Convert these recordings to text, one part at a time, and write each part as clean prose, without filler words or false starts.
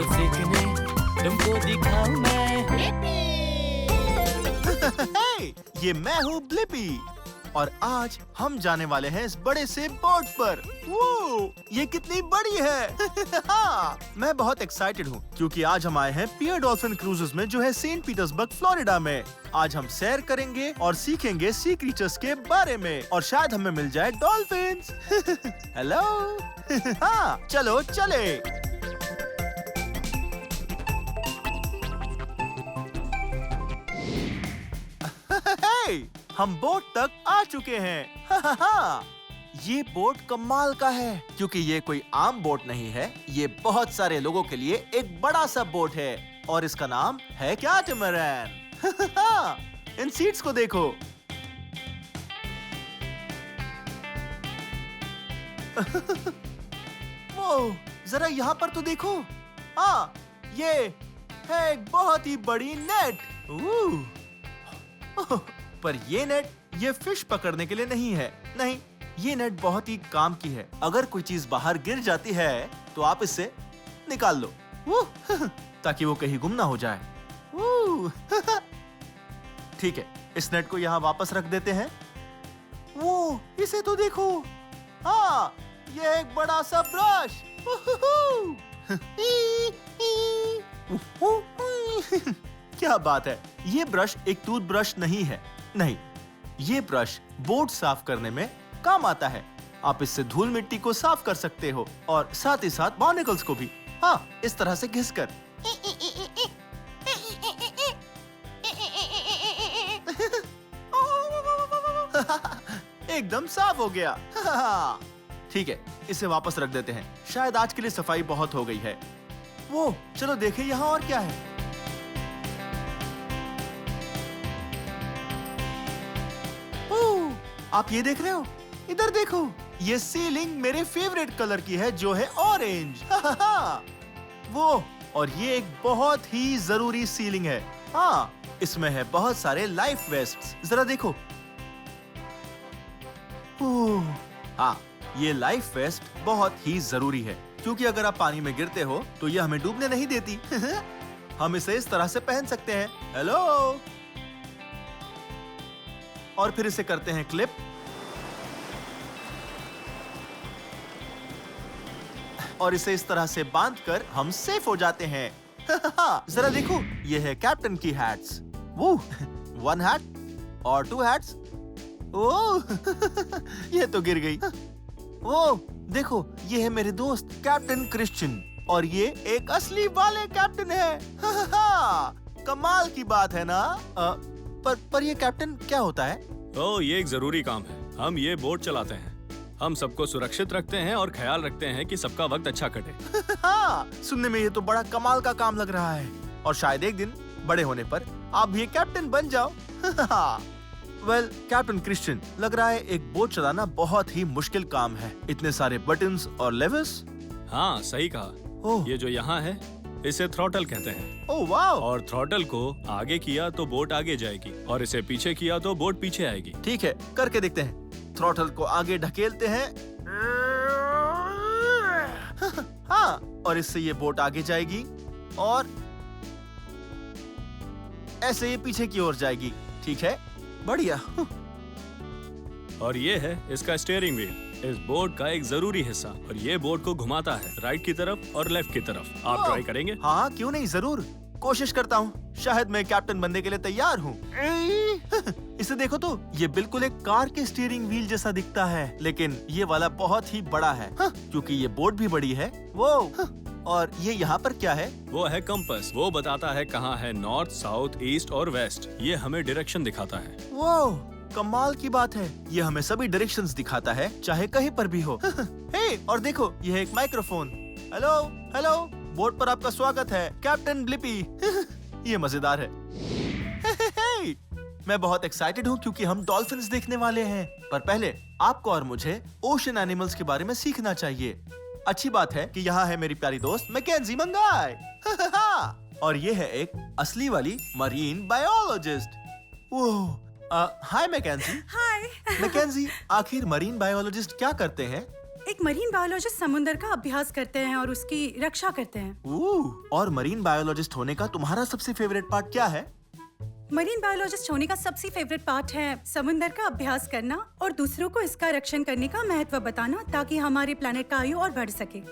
को सीखने तुमको दिखाऊं मैं। हे, ये मैं हूँ ब्लिपी और आज हम जाने वाले हैं इस बड़े से बोट पर। वो ये कितनी बड़ी है। हाँ, मैं बहुत एक्साइटेड हूँ क्योंकि आज हम आए हैं पियर डॉल्फिन क्रूजेस में जो है सेंट पीटर्सबर्ग फ्लोरिडा में। आज हम सैर करेंगे और सीखेंगे सी क्रीचर्स के बारे में और शायद हमें मिल जाए डॉल्फिन्स। हेलो। हाँ, चलो चले। हे, हम बोट तक आ चुके हैं। ये बोट कमाल का है क्योंकि ये कोई आम बोट नहीं है। ये बहुत सारे लोगों के लिए एक बड़ा सा बोट है और इसका नाम है कैटमैरन। इन सीट्स को देखो। वो जरा यहाँ पर तो देखो। हाँ, ये है एक बहुत ही बड़ी नेट। पर ये नेट ये फिश पकड़ने के लिए नहीं है। नहीं, ये नेट बहुत ही काम की है। अगर कोई चीज बाहर गिर जाती है तो आप इसे निकाल लो ताकि वो कहीं गुम ना हो जाए। ठीक है, इस नेट को यहाँ वापस रख देते हैं। वो इसे तो देखो। हाँ, ये एक बड़ा सा ब्रश। क्या बात है। ये ब्रश एक टूथब्रश नहीं है। नहीं, ये ब्रश बोट साफ करने में काम आता है। आप इससे धूल मिट्टी को साफ कर सकते हो और साथ ही साथ बार्नेकल्स को भी। हाँ, इस तरह से घिसकर। एकदम साफ हो गया। ठीक है, इसे वापस रख देते हैं। शायद आज के लिए सफाई बहुत हो गई है। वो चलो देखें यहाँ और क्या है। आप ये देख रहे हो? इधर देखो। ये सीलिंग मेरे फेवरेट कलर की है जो है ऑरेंज। वो और ये एक बहुत ही जरूरी सीलिंग है। हाँ, इसमें है बहुत सारे लाइफ वेस्ट्स। जरा देखो। हाँ, ये लाइफ वेस्ट बहुत ही जरूरी है क्योंकि अगर आप पानी में गिरते हो तो ये हमें डूबने नहीं देती। हम इसे इस तरह से पहन सकते हैं। हेलो। और फिर इसे करते हैं क्लिप। और इसे इस तरह से बांधकर हम सेफ हो जाते हैं। जरा देखो, ये है कैप्टन की हैट्स। वो 1 हैट और 2 हैट्स। ओह, ये तो गिर गई। वो देखो, ये है मेरे दोस्त कैप्टन क्रिश्चियन और ये एक असली वाले कैप्टन है। कमाल की बात है ना? पर ये कैप्टन क्या होता है? ओह, ये एक जरूरी काम है। हम ये बोट चलाते हैं। हम सबको सुरक्षित रखते हैं और ख्याल रखते हैं कि सबका वक्त अच्छा कटे। हाँ, सुनने में ये तो बड़ा कमाल का काम लग रहा है और शायद एक दिन बड़े होने पर आप भी एक कैप्टन बन जाओ। वेल, कैप्टन क्रिश्चियन, लग रहा है एक बोट चलाना बहुत ही मुश्किल काम है। इतने सारे बटन्स और लेवर्स। हाँ, सही कहा। ये जो यहाँ है इसे थ्रॉटल कहते हैं। ओह वाह। और थ्रॉटल को आगे किया तो बोट आगे जाएगी और इसे पीछे किया तो बोट पीछे आएगी। ठीक है, करके देखते हैं। थ्रॉटल को आगे ढकेलते हैं। हाँ, और इससे ये बोट आगे जाएगी और ऐसे ये पीछे की ओर जाएगी। ठीक है, बढ़िया। और ये है इसका स्टीयरिंग व्हील, इस बोट का एक जरूरी हिस्सा। और ये बोट को घुमाता है राइट की तरफ और लेफ्ट की तरफ। आप ट्राई करेंगे? हाँ, क्यों नहीं, जरूर कोशिश करता हूँ। शायद मैं कैप्टन बनने के लिए तैयार हूँ। इसे देखो तो, ये बिल्कुल एक कार के स्टीयरिंग व्हील जैसा दिखता है, लेकिन ये वाला बहुत ही बड़ा है। क्योंकि ये बोट भी बड़ी है। वो और ये यहाँ पर क्या है? वो है कंपास। वो बताता है कहाँ है नॉर्थ, साउथ, ईस्ट और वेस्ट। ये हमें डायरेक्शन दिखाता है। वो कमाल की बात है। ये हमें सभी डायरेक्शंस दिखाता है, चाहे कहीं पर भी हो। हे, और देखो, ये है एक माइक्रोफोन। हेलो हेलो, बोट पर आपका स्वागत है, कैप्टन ब्लिपी। ये मजेदार है। मैं बहुत एक्साइटेड हूँ क्योंकि हम डॉल्फिन्स देखने वाले हैं। पर पहले आपको और मुझे ओशन एनिमल्स के बारे में सीखना चाहिए। अच्छी बात है कि यहाँ है मेरी प्यारी दोस्त मैकेंजी मंगाई। और ये है एक असली वाली मरीन बायोलॉजिस्ट। हाय मैकेंजी। हाय। मैकेंजी, आखिर मरीन बायोलॉजिस्ट क्या करते हैं? एक मरीन बायोलॉजिस्ट समुंदर का अभ्यास करते हैं और उसकी रक्षा करते हैं। और मरीन बायोलॉजिस्ट होने का तुम्हारा सबसे फेवरेट पार्ट क्या है? मरीन बायोलॉजिस्ट होने का सबसे फेवरेट पार्ट है समुंदर का अभ्यास करना और दूसरों को इसका रक्षण करने का महत्व बताना ताकि हमारे प्लेनेट का आयु और बढ़ सके।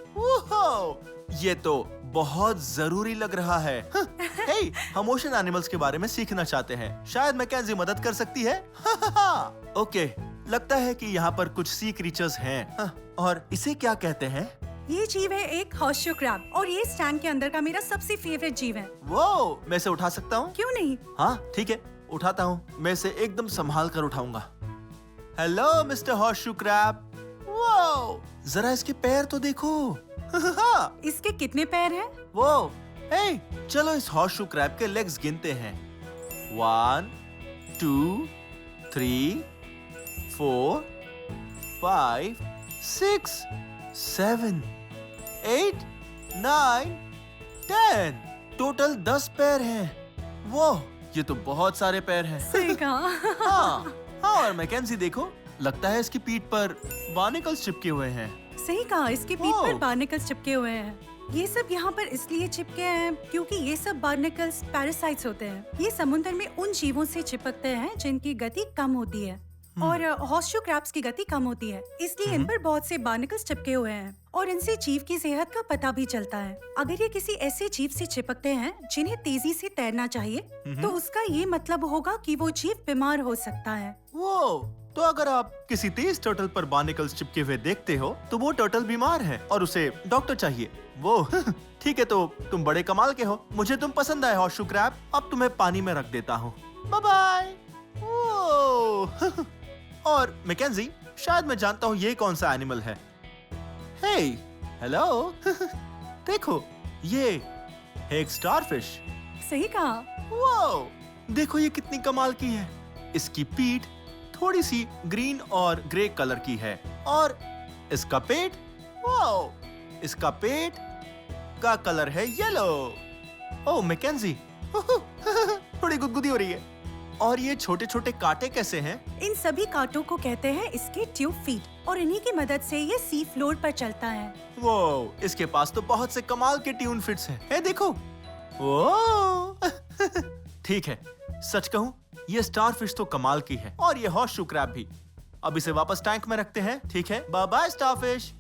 ये तो बहुत जरूरी लग रहा है। हे, हम ओशन एनिमल्स के बारे में सीखना चाहते हैं। शायद मैकेंजी मदद कर सकती है। ओके, लगता है कि यहाँ पर कुछ सी क्रीचर्स हैं। और इसे क्या कहते हैं? ये जीव है एक हॉर्सशू क्रैब और ये स्टैंड के अंदर का मेरा सबसे फेवरेट जीव है। वो मैं इसे उठा सकता हूँ? क्यों नहीं? हाँ ठीक है, उठाता हूँ। मैं इसे एकदम संभाल कर उठाऊंगा। Hello mister horseshoe crab. वो जरा इसके पैर तो देखो। इसके कितने पैर हैं? वो हे, चलो इस हॉर्सशू क्रैब के लेग्स गिनते हैं। 1 2 3 4 5 6 7 8 9 10 टोटल 10 पैर हैं। वो ये तो बहुत सारे पैर हैं। सही कहा। हाँ, और मैकेंजी देखो, लगता है इसकी पीठ पर बार्निकल्स चिपके हुए हैं। सही कहा, इसकी पीठ पर ओह। बार्निकल्स चिपके हुए हैं। ये सब यहाँ पर इसलिए चिपके हैं क्योंकि ये सब बार्निकल्स पैरासाइट्स होते हैं। ये समुद्र में उन जीवों से चिपकते हैं जिनकी गति कम होती है और हॉर्सशू क्रैब्स की गति कम होती है, इसलिए इन पर बहुत से बार्निकल्स चिपके हुए हैं और इनसे जीव की सेहत का पता भी चलता है। अगर ये किसी ऐसे जीव से चिपकते हैं जिन्हें तेजी से तैरना चाहिए, तो उसका ये मतलब होगा कि वो जीव बीमार हो सकता है। वो तो अगर आप किसी तेज टर्टल पर बार्निकल्स चिपके हुए देखते हो तो वो टर्टल बीमार है और उसे डॉक्टर चाहिए। वो ठीक है, तो तुम बड़े कमाल के हो। मुझे तुम पसंद आए हॉर्सशू क्रैब। अब तुम्हें पानी में रख देता हूँ। Bye bye. और मैकेंजी, शायद मैं जानता हूँ ये कौन सा एनिमल है। हे, हेलो। देखो, ये है एक स्टारफिश। सही कहा। वो देखो ये कितनी कमाल की है। इसकी पीठ थोड़ी सी ग्रीन और ग्रे कलर की है और इसका पेट, वाओ, इसका पेट का कलर है येलो। ओह मैकेंजी, थोड़ी गुदगुदी हो रही है। और ये छोटे छोटे कांटे कैसे हैं? इन सभी कांटों को कहते हैं इसके ट्यूब फीट और इन्हीं की मदद से ये सी फ्लोर पर चलता है। वो इसके पास तो बहुत से कमाल के ट्यून फिट्स हैं। हे देखो, वो ठीक है, सच कहूँ ये स्टारफिश तो कमाल की है और ये हॉर्सशू क्रैब भी। अब इसे वापस टैंक में रखते हैं, ठीक है? Bye bye starfish.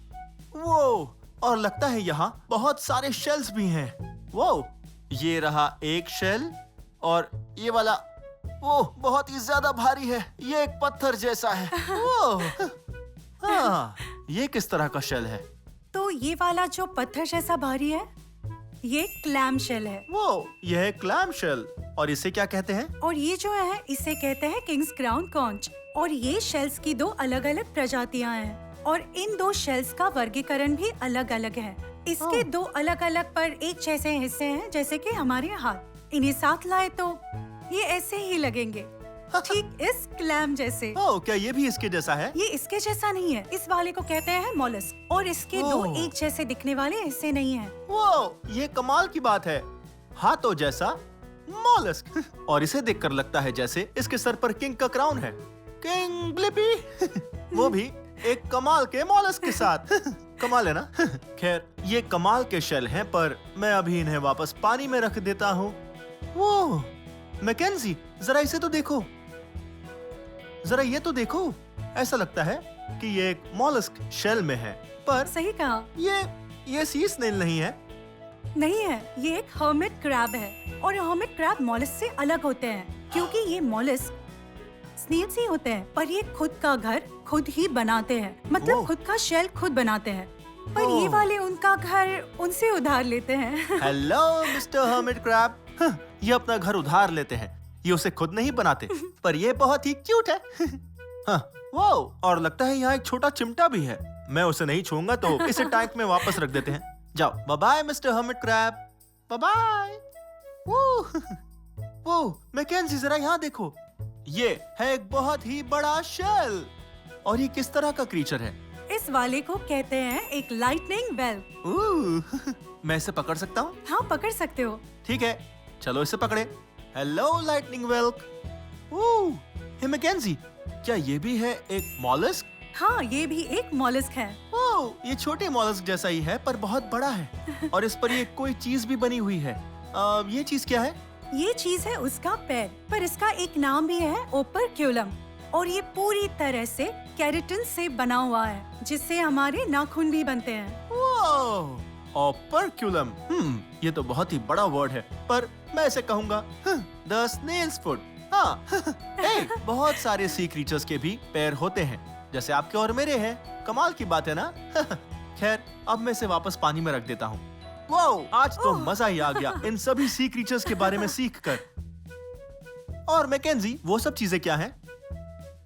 वो और लगता है यहाँ बहुत सारे शेल्स भी हैं। वो ये रहा एक शेल और ये वाला, वो बहुत ही ज्यादा भारी है। ये एक पत्थर जैसा है। वो हाँ, ये किस तरह का शेल है? तो ये वाला जो पत्थर जैसा भारी है, ये क्लैम शेल है। वो यह है क्लैम शेल। और इसे क्या कहते हैं? और ये जो है इसे कहते हैं किंग्स क्राउन कॉन्च। और ये शेल्स की 2 अलग अलग प्रजातियां हैं और इन 2 शेल्स का वर्गीकरण भी अलग अलग है। इसके 2 अलग अलग पर एक जैसे हिस्से हैं, जैसे कि हमारे हाथ। इन्हें साथ लाए तो ये ऐसे ही लगेंगे, ठीक इस क्लैम जैसे। ओह, क्या ये भी इसके जैसा है? ये इसके जैसा नहीं है, इस वाले को कहते हैं मोलस्क और इसके 2 ओह। एक जैसे दिखने वाले हिस्से नहीं हैं। वो ये कमाल की बात है। हाथों जैसा मोलस्क। और इसे देखकर लगता है जैसे इसके सर पर किंग का क्राउन है। King Blippi. वो भी एक कमाल के मोलस्क के साथ। कमाल है ना? खैर, ये कमाल के शेल हैं, पर मैं अभी इन्हें वापस पानी में रख देता हूँ। वो मैकेंजी, जरा इसे तो देखो, जरा ये तो देखो। ऐसा लगता है कि ये एक मोलस्क शेल में है, पर सही कहा। ये सी स्नेल नहीं है। नहीं है, ये एक हर्मिट क्रैब है और हर्मिट क्रैब मोलस्क से अलग होते हैं क्योंकि ये मोलस्क स्नेल्स ही होते हैं, पर ये खुद का घर खुद ही बनाते हैं, मतलब ओह। खुद का शेल खुद बनाते हैं। पर ये ओह। वाले उनका घर उनसे उधार लेते हैं। Hello mister hermit crab. ये अपना घर उधार लेते हैं, ये उसे खुद नहीं बनाते। पर ये बहुत ही क्यूट है। हाँ, वो और लगता है यहाँ एक छोटा चिमटा भी है। मैं उसे नहीं छूंगा, तो इसे टैंक में वापस रख देते हैं। जाओ, bye bye mister hermit crab. Bye bye. वो मैकेंजी, जरा यहाँ देखो, ये है एक बहुत ही बड़ा शेल। और ये किस तरह का क्रीचर है? इस वाले को कहते हैं एक लाइटनिंग बेल। मैं इसे पकड़ सकता हूँ? हाँ, पकड़ सकते हो। ठीक है, चलो इसे पकड़े। हेलो लाइटनिंग वेल्क। हे मैकेंजी, क्या ये भी है एक मॉलस्क? हाँ, ये भी एक मॉलस्क है। ये छोटे मॉलस्क जैसा ही है पर बहुत बड़ा है और इस पर ये कोई चीज भी बनी हुई है। ये चीज क्या है? ये चीज है उसका पैर, पर इसका एक नाम भी है ओपर्क्यूलम और ये पूरी तरह से केराटिन से बना हुआ है जिससे हमारे नाखून भी बनते हैं। ओपर्क्यूलम। ये तो बहुत ही बड़ा वर्ड है पर मैं ऐसे कहूँगा द स्नेल्स फुट। हाँ बहुत सारे सी क्रीचर्स के भी पैर होते हैं जैसे आपके और मेरे हैं। कमाल की बात है ना? खैर अब मैं इसे वापस पानी में रख देता हूँ। वाओ, आज तो मजा ही आ गया इन सभी सी क्रीचर्स के बारे में सीख कर। और मैकेंजी, वो सब चीजें क्या हैं?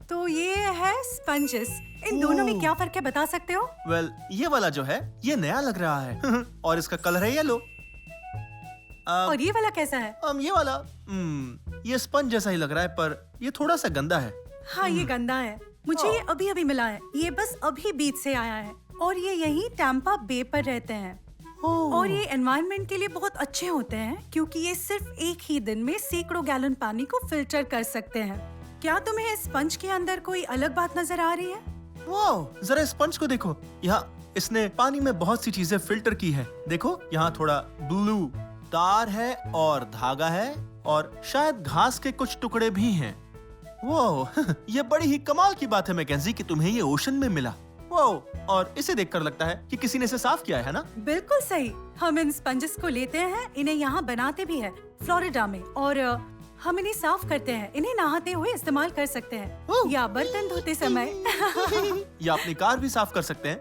तो ये है स्पंजेस। इन दोनों में क्या फर्क है बता सकते हो? वेल, ये वाला जो है ये नया लग रहा है और इसका कलर है येलो। और ये वाला कैसा है? ये वाला ये स्पंज जैसा ही लग रहा है पर ये थोड़ा सा गंदा है। हाँ ये गंदा है। मुझे ये अभी अभी मिला है। ये बस अभी बीच से आया है और ये यहीं टैम्पा बे पर रहते हैं। और ये एनवायरनमेंट के लिए बहुत अच्छे होते हैं क्योंकि ये सिर्फ एक ही दिन में सैकड़ों गैलन पानी को फिल्टर कर सकते हैं। क्या तुम्हें स्पंज के अंदर कोई अलग बात नजर आ रही है? वाओ, जरा स्पंज को देखो। यहाँ इसने पानी में बहुत सी चीजें फिल्टर की है। देखो यहाँ थोड़ा ब्लू तार है और धागा है और शायद घास के कुछ टुकड़े भी हैं। वो ये बड़ी ही कमाल की बात है मैकेंजी कि तुम्हें ये ओशन में मिला। वो और इसे देखकर लगता है कि किसी ने इसे साफ किया है ना? बिल्कुल सही। हम इन स्पंजेस को लेते हैं, इन्हें यहाँ बनाते भी हैं फ्लोरिडा में और हम इन्हें साफ करते हैं। इन्हें नहाते हुए इस्तेमाल कर सकते हैं या बर्तन धोते समय या अपनी कार भी साफ कर सकते हैं।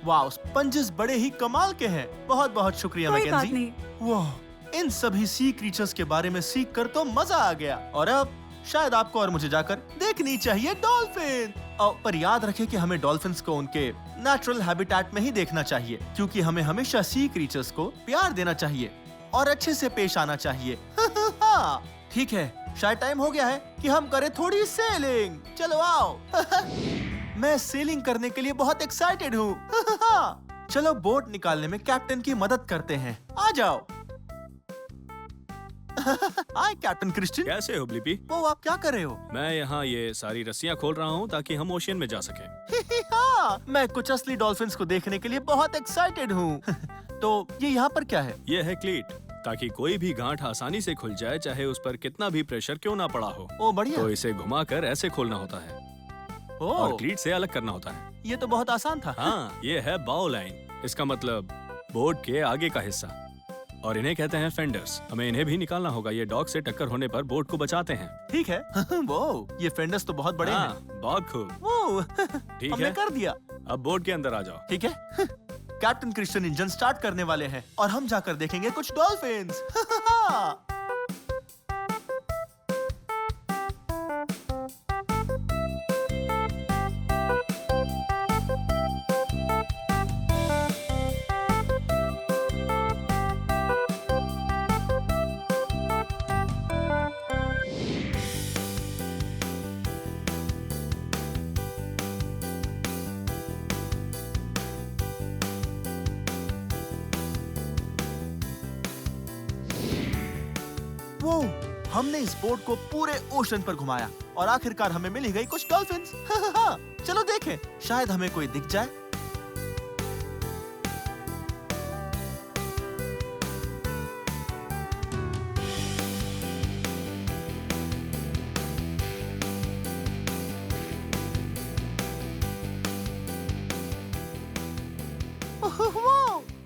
वाह, स्पंजेस बड़े ही कमाल के हैं। बहुत बहुत शुक्रिया कोई बात मैकेंजी। नहीं। वाह, इन सभी सी क्रीचर्स के बारे में सीख कर तो मजा आ गया और अब शायद आपको और मुझे जाकर देखनी चाहिए डॉल्फिन। पर याद रखें कि हमें डॉल्फिन्स को उनके नेचुरल हैबिटेट में ही देखना चाहिए क्योंकि हमें हमेशा सी क्रीचर्स को प्यार देना चाहिए और अच्छे से पेश आना चाहिए। हाँ, ठीक है, शायद टाइम हो गया है कि हम करें थोड़ी सेलिंग। चलो आओ। मैं सेलिंग करने के लिए बहुत एक्साइटेड हूँ। चलो बोट निकालने में कैप्टन की मदद करते हैं। आ जाओ। हाय कैप्टन क्रिश्चियन। कैसे हो ब्लिपी? वो आप क्या कर रहे हो? मैं यहाँ ये सारी रस्सियाँ खोल रहा हूँ ताकि हम ओशियन में जा सके। हाँ, मैं कुछ असली डॉल्फिन्स को देखने के लिए बहुत एक्साइटेड हूँ। तो ये यहाँ पर क्या है? ये है क्लीट, ताकि कोई भी गांठ आसानी से खुल जाए चाहे उस पर कितना भी प्रेशर क्यों ना पड़ा हो। ओ बढ़िया। तो इसे घुमाकर ऐसे खोलना होता है और क्लीट से अलग करना होता है। ये तो बहुत आसान था। हाँ, ये है बाउ लाइन, इसका मतलब बोट के आगे का हिस्सा और इन्हें कहते हैं फेंडर्स। हमें इन्हें भी निकालना होगा। ये डॉग से टक्कर होने पर बोट को बचाते हैं। ठीक है। वो ये फेंडर्स तो बहुत बड़े हाँ, हैं। बहुत खूब। वो ठीक हमने है, कर दिया। अब बोट के अंदर आ जाओ। ठीक है। कैप्टन क्रिश्चियन इंजन स्टार्ट करने वाले हैं और हम जाकर देखेंगे कुछ डॉल्फिन्स। वो हमने इस बोट को पूरे ओशन पर घुमाया और आखिरकार हमें मिल ही गई कुछ डॉल्फिन्स। चलो देखें, शायद हमें कोई दिख जाए।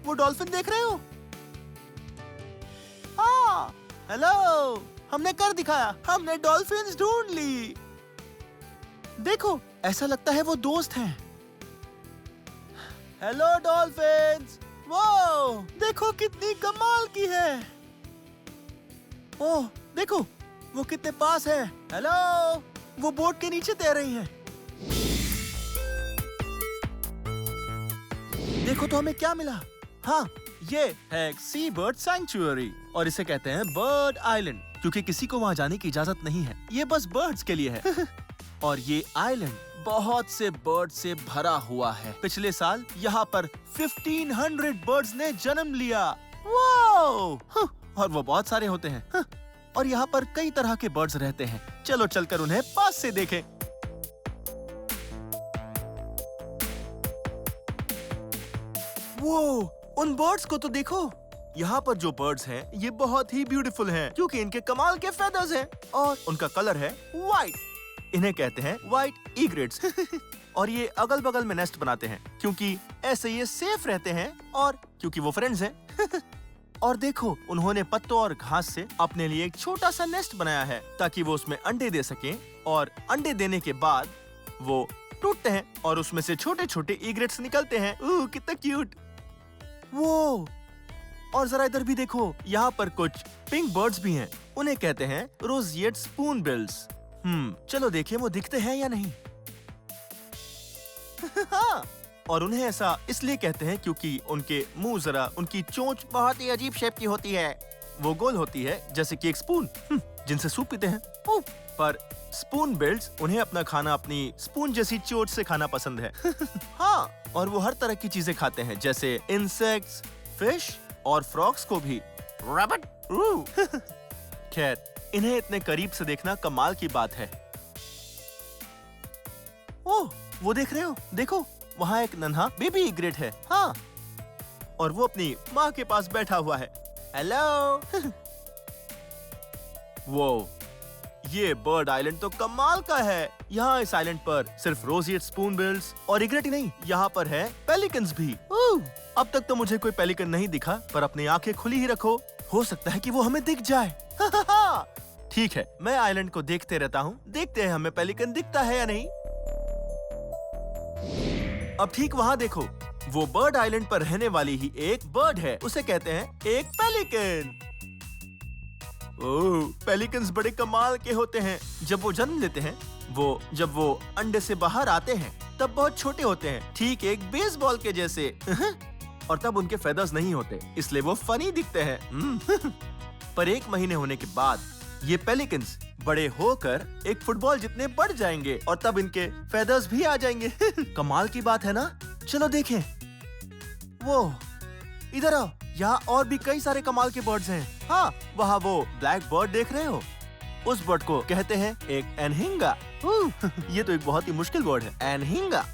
वो डॉल्फिन देख रहे हो? हाँ, हेलो, हमने कर दिखाया। हमने डॉल्फिन्स ढूंढ ली। देखो, ऐसा लगता है वो दोस्त हैं। Hello dolphins. वो देखो कितनी कमाल की है। ओह देखो, वो कितने पास है। हेलो, वो बोट के नीचे तैर रही हैं। देखो तो हमें क्या मिला। हाँ, ये है एक सी बर्ड सैंक्चुअरी और इसे कहते हैं बर्ड आइलैंड क्योंकि किसी को वहाँ जाने की इजाजत नहीं है। ये बस बर्ड्स के लिए है। और ये आइलैंड बहुत से बर्ड से भरा हुआ है। पिछले साल यहाँ पर 1500 बर्ड्स ने जन्म लिया। वाओ! और वो बहुत सारे होते हैं। और यहाँ पर कई तरह के बर्ड्स रहते हैं। चलो चलकर उन्हें पास से देखें। वो उन बर्ड्स को तो देखो। यहाँ पर जो बर्ड्स हैं ये बहुत ही ब्यूटीफुल हैं क्योंकि इनके कमाल के फेदर्स हैं और उनका कलर है व्हाइट। इन्हें कहते हैं व्हाइट ईग्रेट्स। और ये अगल बगल में नेस्ट बनाते हैं क्योंकि ऐसे ये सेफ रहते हैं और क्योंकि वो फ्रेंड्स हैं। और देखो उन्होंने पत्तों और घास से अपने लिए एक छोटा सा नेस्ट बनाया है ताकि वो उसमें अंडे दे सकें और अंडे देने के बाद वो टूटते हैं और उसमें से छोटे छोटे ईग्रेट्स निकलते हैं। कितना क्यूट। वो और जरा इधर भी देखो, यहाँ पर कुछ पिंक बर्ड्स भी हैं। उन्हें कहते हैं रोजिएट स्पून बिल्स। चलो देखें वो दिखते हैं या नहीं। हाँ, और उन्हें ऐसा इसलिए कहते हैं क्योंकि उनके मुंह जरा उनकी चोंच बहुत ही अजीब शेप की होती है। वो गोल होती है जैसे कि एक स्पून, जिनसे सूप पीते हैं। पर स्पून बिल्ड्स उन्हें अपना खाना अपनी स्पून जैसी चोंच से खाना पसंद है। हाँ, और वो हर तरह की चीजें खाते हैं जैसे इंसेक्ट्स, फिश और फ्रॉग्स को भी। रैबिट। खैर, इन्हें इतने करीब से देखना कमाल की बात है। ओह, वो देख रहे हो? देखो वहाँ एक नन्हा बेबी ईग्रेट है। हाँ, और वो अपनी माँ के पास बैठा हुआ है। हेलो। वो ये बर्ड आइलैंड तो कमाल का है। यहाँ इस आइलैंड पर सिर्फ रोजिएट स्पूनबिल्स और ईग्रेट ही नहीं, यहाँ पर है पेलिकन्स भी। अब तक तो मुझे कोई पेलिकन नहीं दिखा, पर अपनी आंखें खुली ही रखो, हो सकता है कि वो हमें दिख जाए। ठीक है, मैं आइलैंड को देखते रहता हूँ, देखते हैं हमें पेलिकन दिखता है या नहीं। अब ठीक वहाँ देखो, वो बर्ड आइलैंड पर रहने वाली ही एक बर्ड है, उसे कहते हैं एक पेलिकन। ओह, पेलिकन्स बड़े कमाल के होते हैं। जब वो जन्म लेते हैं, जब वो अंडे से बाहर आते हैं तब बहुत छोटे होते हैं, ठीक एक बेसबॉल के जैसे। और तब उनके फेदर्स नहीं होते, इसलिए वो फनी दिखते हैं। पर 1 महीने होने के बाद ये पेलिकन्स बड़े होकर एक फुटबॉल जितने बढ़ जाएंगे और तब इनके फेदर्स भी आ जाएंगे। कमाल की बात है ना? चलो देखें। वो इधर आओ, यहाँ और भी कई सारे कमाल के बर्ड्स हैं। हाँ, वहाँ वो ब्लैक बर्ड देख रहे हो? उस बर्ड को कहते हैं एक एनहिंगा। ये तो एक बहुत ही मुश्किल वर्ड है, एनहिंगा।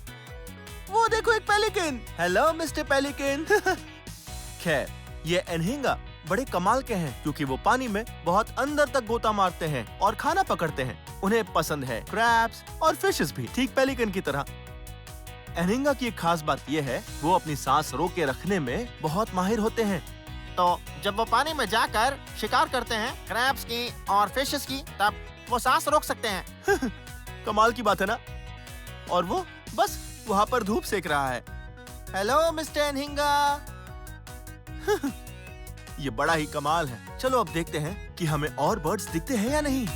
वो देखो एक पेलिकन। Hello mister pelican. खैर, ये एनहिंगा बड़े कमाल के हैं क्योंकि वो पानी में बहुत अंदर तक गोता मारते हैं और खाना पकड़ते हैं। उन्हें पसंद है क्रैब्स और फिशेस भी, ठीक पेलिकन की तरह। एनहिंगा की एक खास बात ये है, वो अपनी सांस रोक के रखने में बहुत माहिर होते हैं। तो जब वो पानी में जाकर शिकार करते हैं क्रैब्स की और फिशेस की, तब वो सांस रोक सकते हैं। कमाल की बात है ना? और वो बस वहाँ पर धूप सेक रहा है। Hello mister anhinga. ये बड़ा ही कमाल है। चलो अब देखते हैं कि हमें और बर्ड्स दिखते हैं या नहीं।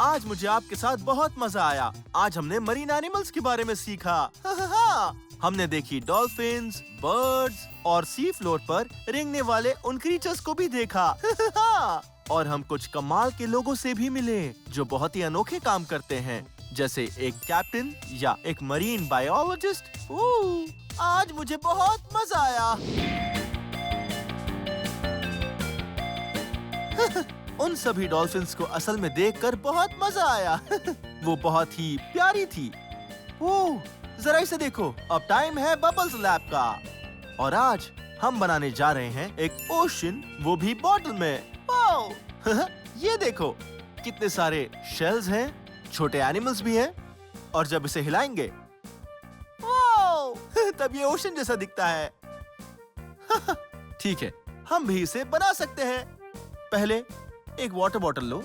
आज मुझे आपके साथ बहुत मजा आया। आज हमने मरीन एनिमल्स के बारे में सीखा। हमने देखी डॉल्फिन्स, बर्ड्स और सी फ्लोर पर रेंगने वाले उन क्रीचर्स को भी देखा। और हम कुछ कमाल के लोगों से भी मिले जो बहुत ही अनोखे काम करते हैं, जैसे एक कैप्टन या एक मरीन बायोलॉजिस्ट। आज मुझे बहुत मजा आया। उन सभी डॉल्फिन्स को असल में देखकर बहुत मजा आया। वो बहुत ही प्यारी थी। जरा इसे देखो, अब टाइम है बबल्स लैब का। और आज हम बनाने जा रहे हैं एक ओशन, वो भी बॉटल में। ये देखो कितने सारे शेल्स हैं, छोटे एनिमल्स भी हैं, और जब इसे हिलाएंगे तब ये ओशन जैसा दिखता है। ठीक है, हम भी इसे बना सकते हैं। पहले एक वाटर बॉटल लो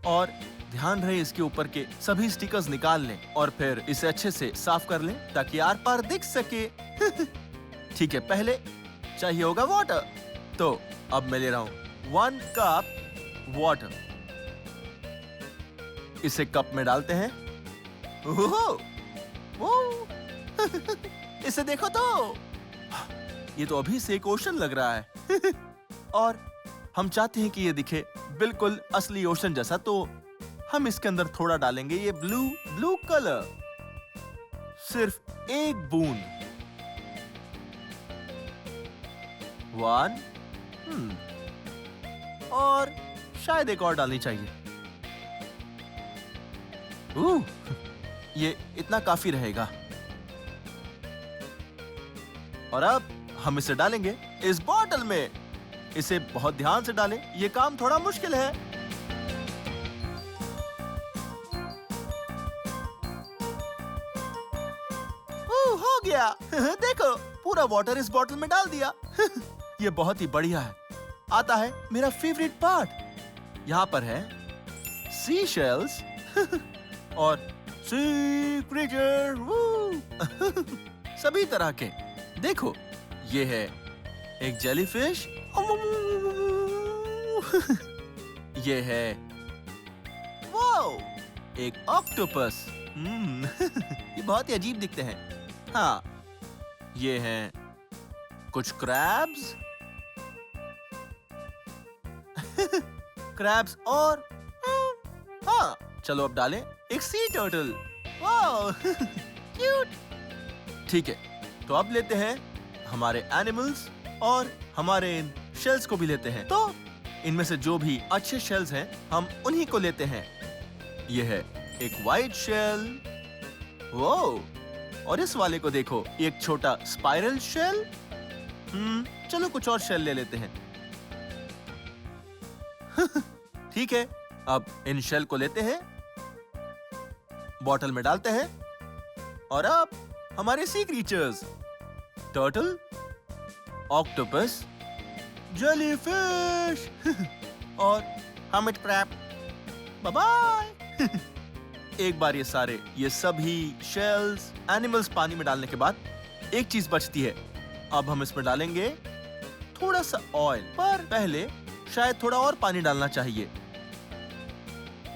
और ध्यान रहे इसके ऊपर के सभी स्टिकर्स निकाल लें और फिर इसे अच्छे से साफ कर लें ताकि आर पार दिख सके। ठीक है, पहले चाहिए होगा वाटर, तो अब मैं ले रहा हूँ 1 कप वाटर। इसे कप में डालते हैं। इसे देखो तो, ये तो अभी से एक ओशन लग रहा है। और हम चाहते हैं कि ये दिखे बिल्कुल असली ओशन जैसा, तो हम इसके अंदर थोड़ा डालेंगे ये ब्लू कलर, सिर्फ 1 बूंद। 1 और शायद एक और डालनी चाहिए। ये इतना काफी रहेगा। और अब हम इसे डालेंगे इस बॉटल में। इसे बहुत ध्यान से डालें, ये काम थोड़ा मुश्किल है। हो गया। देखो, पूरा वाटर इस बॉटल में डाल दिया। ये बहुत ही बढ़िया है। आता है मेरा फेवरेट पार्ट। यहाँ पर है सी शेल्स और सी क्रीचर सभी तरह के। देखो, ये है एक जेलीफिश, ये है वाओ एक ऑक्टोपस। ये बहुत ही अजीब दिखते हैं। हाँ, ये हैं कुछ क्रैब्स क्रैब्स और हाँ, चलो अब डालें एक सी टर्टल। Wow cute. ठीक है, तो अब लेते हैं हमारे एनिमल्स और हमारे इन शेल्स को भी लेते हैं। तो इनमें से जो भी अच्छे शेल्स हैं हम उन्हीं को लेते हैं। ये है एक वाइट शेल, वो, और इस वाले को देखो, एक छोटा स्पाइरल शेल। चलो कुछ और शेल ले लेते हैं। ठीक है, अब इन शेल को लेते हैं, बॉटल में डालते हैं और अब हमारे sea creatures, turtle, octopus, jellyfish और हर्मिट क्रैब। Bye bye. एक बार ये सभी शेल्स, एनिमल्स पानी में डालने के बाद एक चीज बचती है। अब हम इसमें डालेंगे थोड़ा सा ऑयल, पर पहले शायद थोड़ा और पानी डालना चाहिए।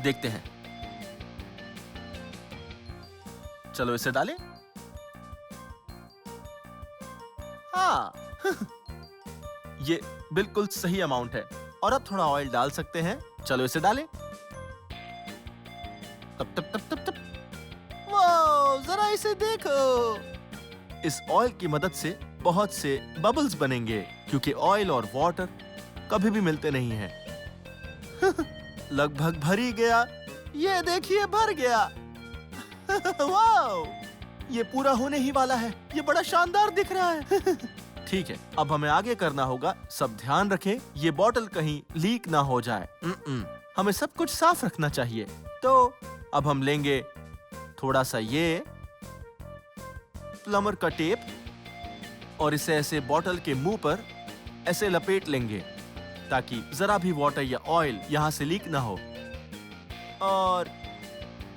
देखते हैं। चलो इसे डालें। हाँ ये बिल्कुल सही अमाउंट है। और अब थोड़ा ऑयल डाल सकते हैं। चलो इसे डालें। तप तप तप तप तप। वाओ, जरा इसे देखो। इस ऑयल की मदद से बहुत से बबल्स बनेंगे, क्योंकि ऑयल और वाटर कभी भी मिलते नहीं हैं। लगभग भर ही गया। ये देखिए, भर गया। वाओ, ये पूरा होने ही वाला है। ये बड़ा शानदार दिख रहा है। ठीक है, अब हमें आगे करना होगा। सब ध्यान रखें, ये बॉटल कहीं लीक ना हो जाए। हमें सब कुछ साफ रखना चाहिए। तो अब हम लेंगे थोड़ा सा ये प्लमर का टेप और इसे ऐसे बॉटल के मुंह पर ऐसे लपेट लेंगे, ताकि जरा भी वाटर या ऑयल यहाँ से लीक ना हो। और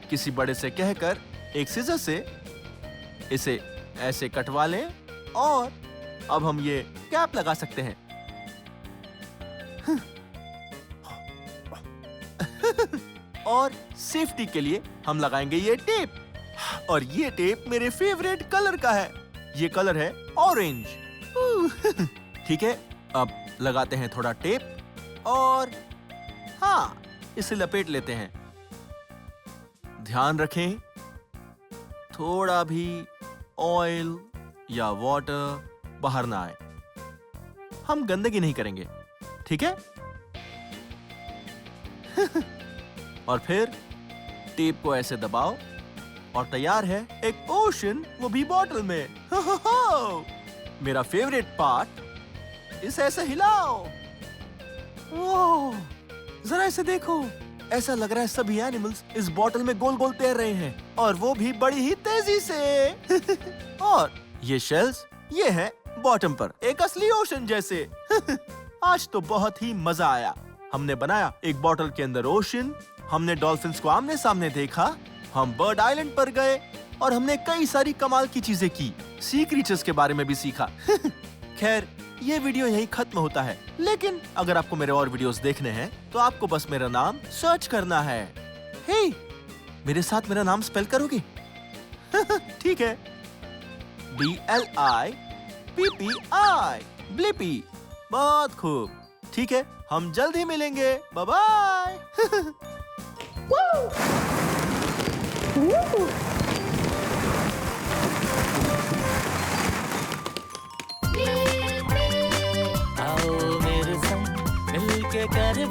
किसी बड़े से कहकर एक सीजर से इसे ऐसे कटवा लें और अब हम ये कैप लगा सकते हैं। और सेफ्टी के लिए हम लगाएंगे ये टेप। और ये टेप मेरे फेवरेट कलर का है। ये कलर है ऑरेंज। ठीक है, अब लगाते हैं थोड़ा टेप और हाँ, इसे लपेट लेते हैं। ध्यान रखें, थोड़ा भी ऑयल या वाटर बाहर ना आए। हम गंदगी नहीं करेंगे, ठीक है? और फिर टेप को ऐसे दबाओ और तैयार है एक ओशन, वो भी बॉटल में। मेरा फेवरेट पार्ट, इसे ऐसे हिलाओ। ओह, जरा इसे देखो। ऐसा लग रहा है सभी एनिमल्स इस बॉटल में गोल गोल तैर रहे हैं, और वो भी बड़ी ही तेजी से। और ये शेल्स, ये है बॉटम पर एक असली ओशन जैसे। आज तो बहुत ही मजा आया। हमने बनाया एक बॉटल के अंदर ओशन, हमने डॉल्फिन्स को आमने सामने देखा, हम बर्ड आइलैंड पर गए और हमने कई सारी कमाल की चीजें की। सी क्रीचर्स के बारे में भी सीखा। खैर, ये वीडियो यहीं खत्म होता है, लेकिन अगर आपको मेरे और वीडियोस देखने हैं तो आपको बस मेरा नाम सर्च करना है। हे, मेरे साथ मेरा नाम स्पेल करोगे? ठीक है, BLIPPI, ब्लिपी। बहुत खूब। ठीक है, हम जल्द ही मिलेंगे। Bye bye. आओ मेरे संग मिलके कर